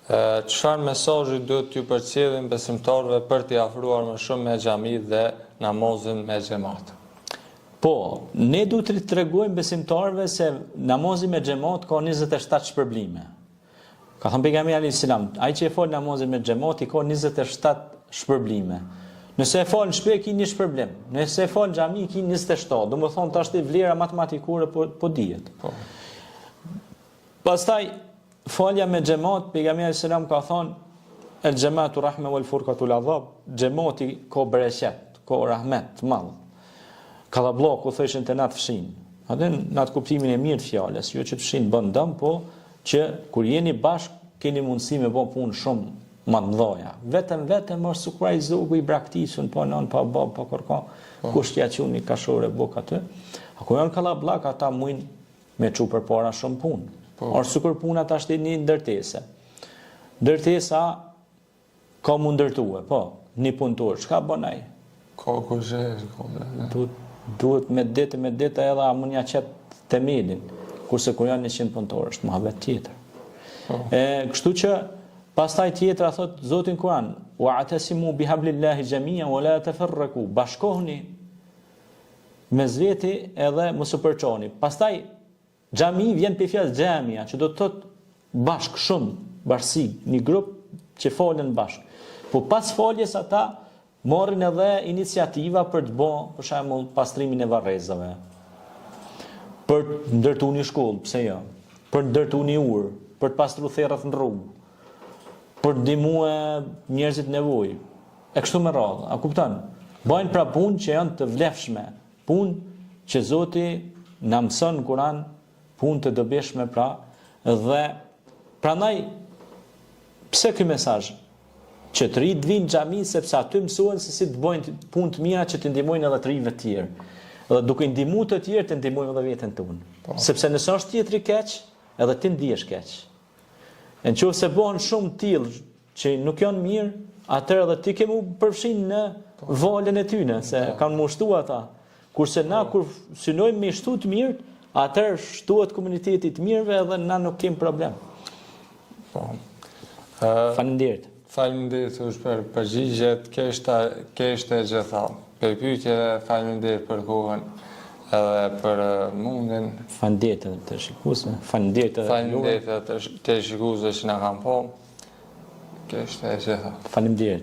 Çfarë mesazhi duhet t'ju përcjellin besimtarëve për t'i afruar më shumë me xhami dhe namazin me xhamat? Po, ne duhet të tregojmë besimtarëve se namazi me xhamat ka 27 shpërblime. Ka thënë pejgamberi alayhis salam, ai që e fal namazin me xhamat i ka 27 shpërblime. Nëse e fal në shtëpi ki një shpërblim, nëse e fal në xhami ki 27. Domethënë tash ti vlera matematikore po dihet. Po. Pastaj falja me xhamat, pejgamberi alayhis salam ka thënë el xhamatu rahme wal furqatu al azab, xhamati ka bereqet, ka rahmet madh. Kallabllaku thëshin të natë fshin. Atë në atë kuptimin e mirë të fjalës, jo që të fshin bën dëm, po që kur jeni bashk keni mundësi me bë punë shumë më të mëdha. Vetëm është sukraj zogu i braktisën, po nën, po bab, po kërka, kushtja quni kashore buk aty. A ku janë kallabllak ata mujnë me çu përpara shumë punë. Është sikur puna tash është një ndërtese. Ndërtesa ka mu ndërtue, po, një punëtor, çka bën ai? Ka kuzhe, Duhet me ditë edhe amunja qetë temelin, kurse kur janë 100 punëtorë, është muhabet tjetër. Kështu që pastaj tjetra thot Zoti në Kur'an, wa'tasimu bihablillahi jami'an wa la tafarraqu, bashkohuni me zveti edhe mos u përçoni. Pastaj xhami vjen pe fjalë xhamia, që do të thot bashk shumë, bashkësi, një grup që falen bashk. Po pas faljes ata morrin edhe iniciativa për të bërë, për shembull, pastrimin e varrezave. Për të ndërtuar një shkollë, pse jo? Për të ndërtuar një urë, për të pastruar therrat në rrugë, për të ndihmuar njerëzit në nevojë. E kështu me radhë, a kupton? Bëjnë pra punë që janë të vlefshme, punë që Zoti na mëson në Kur'an, punë të dobishme pra, dhe prandaj pse ky mesazh? Që të rinjt vinë në xhami sepse aty mësohen se si të bëjnë punë të mira që të ndihmojnë edhe të rinjve të tjerë. Dhe duke ndihmuar të tjerë të ndihmojmë edhe veten tonë. Sepse nëse është tjetri keq, edhe ti ndihesh keq. Nëse bëhen shumë të tillë që nuk janë mirë, atëherë edhe ti ke mu përfshin në valën e tyne, se kanë mushtuar ata. Kurse na kur synojmë me shtu të mirë, atëherë shtuhet komuniteti të mirëve edhe na nuk kemi problem. Po. Faleminderit. Faleminderit për përgjigjet, kështë e gjitha. Për pyetjeve, faleminderit për kohën edhe për mundin. Faleminderit edhe të shikuesve, faleminderit edhe të shikuesve që na kanë po. Kështë e gjitha. Faleminderit.